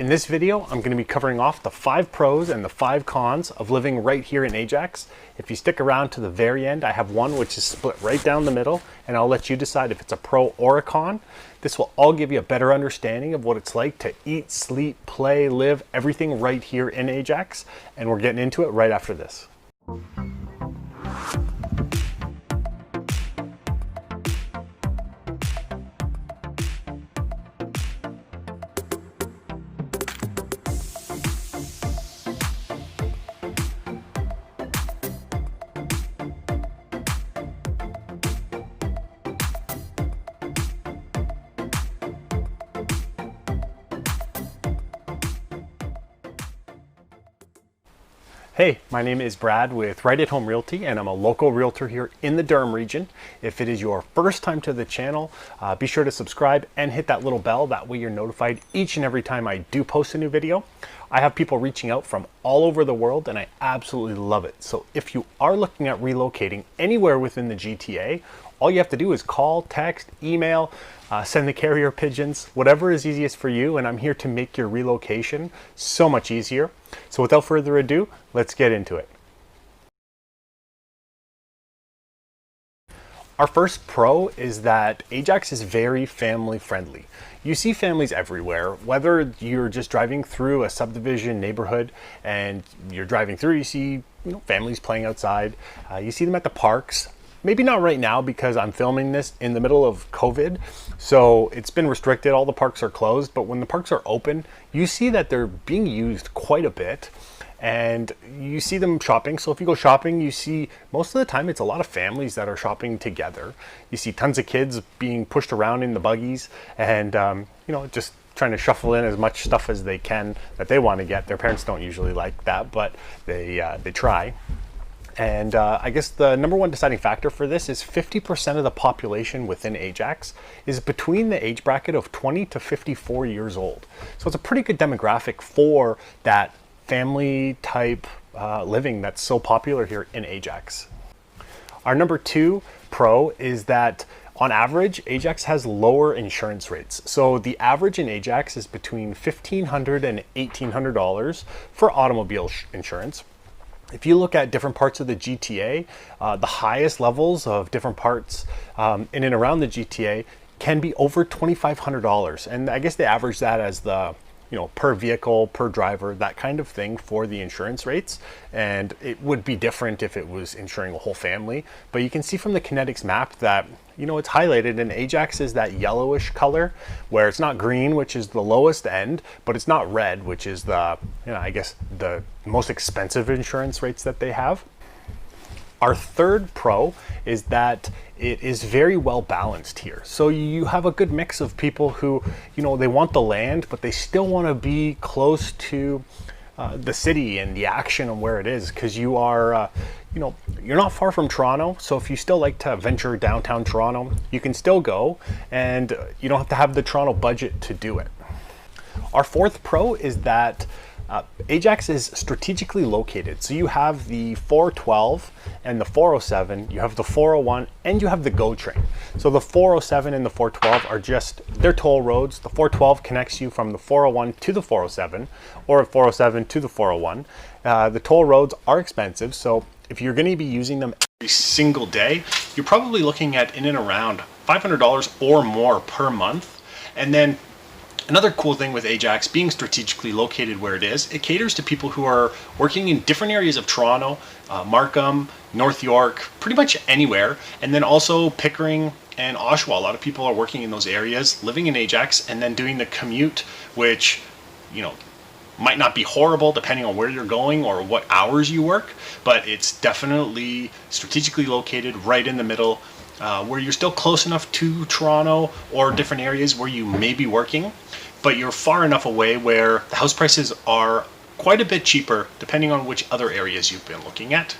In this video, I'm going to be covering off the 5 pros and the 5 cons of living right here in Ajax. If you stick around to the very end, I have one which is split right down the middle, and I'll let you decide if it's a pro or a con. This will all give you a better understanding of what it's like to eat, sleep, play, live, everything right here in Ajax, and we're getting into it right after this. Hey, my name is Brad with Right at Home Realty, and I'm a local realtor here in the Durham region. If it is your first time to the channel, be sure to subscribe and hit that little bell. That way you're notified each and every time I do post a new video. I have people reaching out from all over the world, and I absolutely love it. So if you are looking at relocating anywhere within the GTA, all you have to do is call, text, email, send the carrier pigeons, whatever is easiest for you, and I'm here to make your relocation so much easier. So without further ado, let's get into it. Our first pro is that Ajax is very family friendly. You see families everywhere, whether you're just driving through a subdivision neighborhood and you're driving through, you see families playing outside, you see them at the parks. Maybe not right now because I'm filming this in the middle of COVID, so it's been restricted, all the parks are closed, but when the parks are open, you see that they're being used quite a bit, and you see them shopping. So if you go shopping, you see most of the time it's a lot of families that are shopping together. You see tons of kids being pushed around in the buggies and just trying to shuffle in as much stuff as they can that they want to get. Their parents don't usually like that, but they try. And I guess the number one deciding factor for this is 50% of the population within Ajax is between the age bracket of 20 to 54 years old. So it's a pretty good demographic for that family type living that's so popular here in Ajax. Our number 2 pro is that on average, Ajax has lower insurance rates. So the average in Ajax is between $1,500 and $1,800 for automobile insurance. If you look at different parts of the GTA, the highest levels of different parts in and around the GTA can be over $2,500. And I guess they average that as the, per vehicle, per driver, that kind of thing for the insurance rates. And it would be different if it was insuring a whole family. But you can see from the Kinetics map that, it's highlighted, and Ajax is that yellowish color where it's not green, which is the lowest end, but it's not red, which is the, I guess the most expensive insurance rates that they have. Our third pro is that it is very well balanced here. So you have a good mix of people who, they want the land, but they still want to be close to the city and the action and where it is, because you are, you're not far from Toronto. So if you still like to venture downtown Toronto, you can still go, and you don't have to have the Toronto budget to do it. Our fourth pro is that Ajax is strategically located. So you have the 412 and the 407, you have the 401, and you have the GO train. So the 407 and the 412 are they're toll roads. The 412 connects you from the 401 to the 407, or 407 to the 401. The toll roads are expensive, so if you're going to be using them every single day, you're probably looking at in and around $500 or more per month. And then another cool thing with Ajax being strategically located where it is, it caters to people who are working in different areas of Toronto, Markham, North York, pretty much anywhere. And then also Pickering and Oshawa. A lot of people are working in those areas, living in Ajax, and then doing the commute, which, might not be horrible depending on where you're going or what hours you work, but it's definitely strategically located right in the middle, where you're still close enough to Toronto or different areas where you may be working, but you're far enough away where the house prices are quite a bit cheaper depending on which other areas you've been looking at.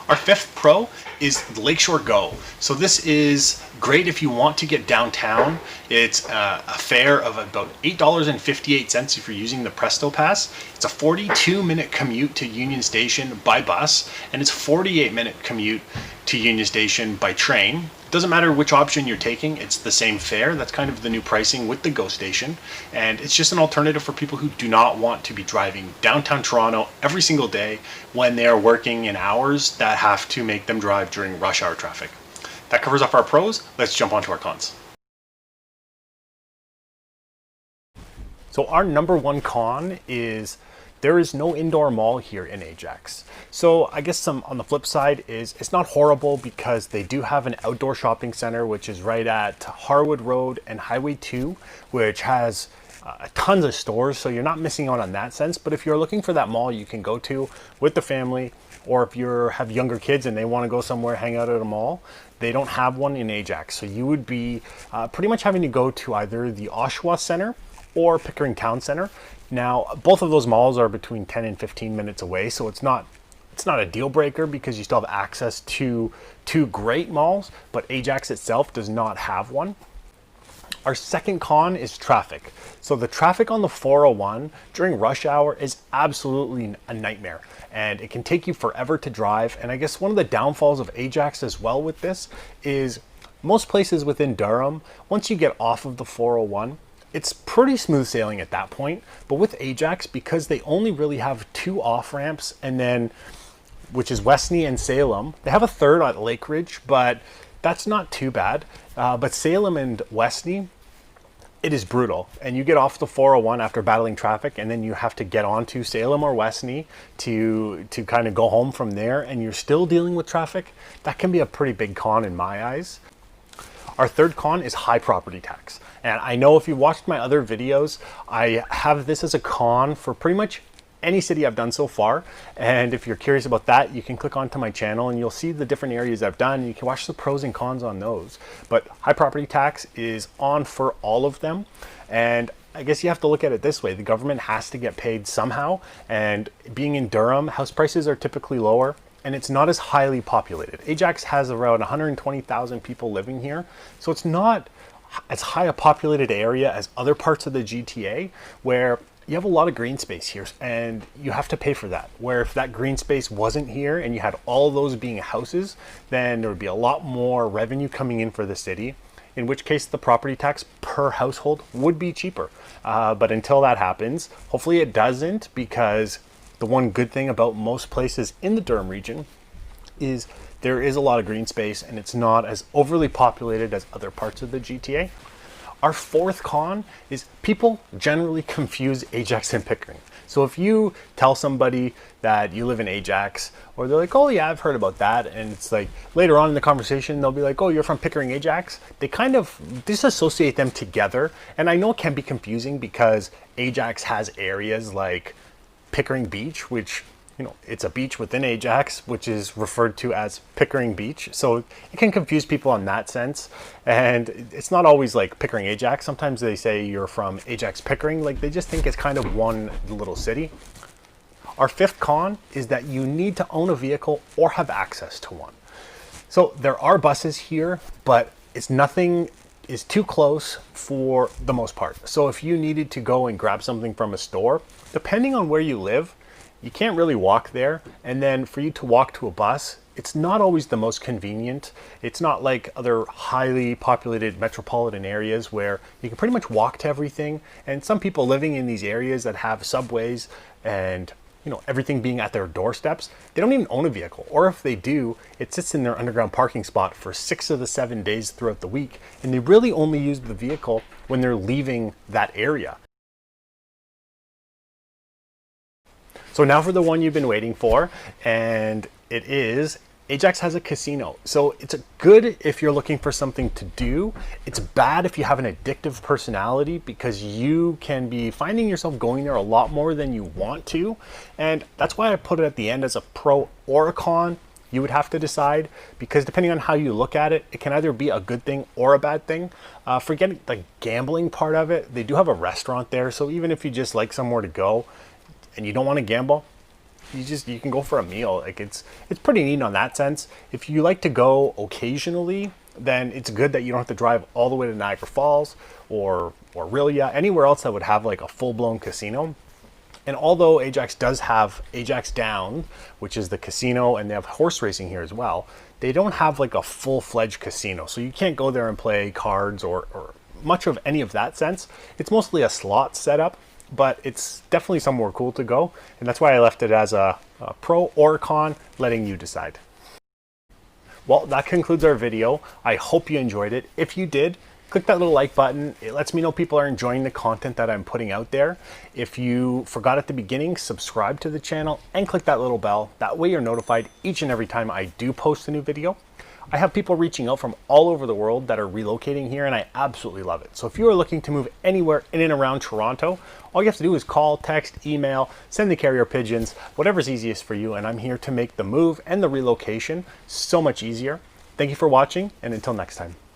Our fifth pro is Lakeshore Go. So this is great if you want to get downtown. It's a fare of about $8.58 if you're using the Presto Pass. It's a 42-minute commute to Union Station by bus, and it's a 48-minute commute to Union Station by train. Doesn't matter which option you're taking, it's the same fare. That's kind of the new pricing with the Go station. And it's just an alternative for people who do not want to be driving downtown Toronto every single day when they are working in hours that have to make them drive during rush hour traffic. That covers up our pros. Let's jump onto our cons. So our number one con is there is no indoor mall here in Ajax. So I guess some on the flip side is it's not horrible because they do have an outdoor shopping center, which is right at Harwood Road and Highway 2, which has tons of stores. So you're not missing out on that sense. But if you're looking for that mall you can go to with the family, or if you have younger kids and they want to go somewhere, hang out at a mall, they don't have one in Ajax. So you would be pretty much having to go to either the Oshawa Center or Pickering Town Center. Now, both of those malls are between 10 and 15 minutes away, so it's not a deal breaker because you still have access to two great malls, but Ajax itself does not have one. Our second con is traffic. So the traffic on the 401 during rush hour is absolutely a nightmare, and it can take you forever to drive. And I guess one of the downfalls of Ajax as well with this is most places within Durham, once you get off of the 401, it's pretty smooth sailing at that point. But with Ajax, because they only really have two off ramps, and then which is Westney and Salem, they have a third at Lake Ridge, but that's not too bad. But Salem and Westney, it is brutal. And you get off the 401 after battling traffic, and then you have to get onto Salem or Westney to kind of go home from there, and you're still dealing with traffic. That can be a pretty big con in my eyes. Our third con is high property tax. And I know if you watched my other videos, I have this as a con for pretty much any city I've done so far. And if you're curious about that, you can click onto my channel and you'll see the different areas I've done. You can watch the pros and cons on those. But high property tax is on for all of them. And I guess you have to look at it this way. The government has to get paid somehow. And being in Durham, house prices are typically lower, and it's not as highly populated. Ajax has around 120,000 people living here. So it's not as high a populated area as other parts of the GTA, where you have a lot of green space here and you have to pay for that. Where if that green space wasn't here and you had all those being houses, then there would be a lot more revenue coming in for the city, in which case the property tax per household would be cheaper. But until that happens, hopefully it doesn't, because the one good thing about most places in the Durham region is there is a lot of green space and it's not as overly populated as other parts of the GTA. Our fourth con is people generally confuse Ajax and Pickering. So if you tell somebody that you live in Ajax, or they're like, oh yeah, I've heard about that, and it's like later on in the conversation they'll be like, oh, you're from Pickering, Ajax, they kind of disassociate them together. And I know it can be confusing because Ajax has areas like Pickering Beach, which, you know, it's a beach within Ajax, which is referred to as Pickering Beach. So it can confuse people in that sense. And it's not always like Pickering Ajax. Sometimes they say you're from Ajax Pickering, like they just think it's kind of one little city. Our fifth con is that you need to own a vehicle or have access to one. So there are buses here, but nothing is too close for the most part. So if you needed to go and grab something from a store, depending on where you live, you can't really walk there. And then for you to walk to a bus, it's not always the most convenient. It's not like other highly populated metropolitan areas where you can pretty much walk to everything. And some people living in these areas that have subways and, you know, everything being at their doorsteps, they don't even own a vehicle. Or if they do, it sits in their underground parking spot for 6 of the 7 days throughout the week. And they really only use the vehicle when they're leaving that area. So now for the one you've been waiting for, and it is Ajax has a casino. So it's good if you're looking for something to do. It's bad if you have an addictive personality, because you can be finding yourself going there a lot more than you want to. And that's why I put it at the end as a pro or a con. You would have to decide, because depending on how you look at it, it can either be a good thing or a bad thing. Forgetting the gambling part of it, they do have a restaurant there. So even if you just like somewhere to go and you don't want to gamble, you can go for a meal. Like it's pretty neat on that sense. If you like to go occasionally, then it's good that you don't have to drive all the way to Niagara Falls or Orillia, anywhere else that would have like a full-blown casino. And although Ajax does have Ajax Down, which is the casino, and they have horse racing here as well, they don't have like a full-fledged casino. So you can't go there and play cards or much of any of that sense. It's mostly a slot setup, but it's definitely somewhere cool to go. And that's why I left it as a pro or con, letting you decide. Well, that concludes our video. I hope you enjoyed it. If you did, click that little like button. It lets me know people are enjoying the content that I'm putting out there. If you forgot at the beginning, subscribe to the channel and click that little bell. That way you're notified each and every time I do post a new video. I have people reaching out from all over the world that are relocating here, and I absolutely love it. So if you are looking to move anywhere in and around Toronto, all you have to do is call, text, email, send the carrier pigeons, whatever's easiest for you, and I'm here to make the move and the relocation so much easier. Thank you for watching, and until next time.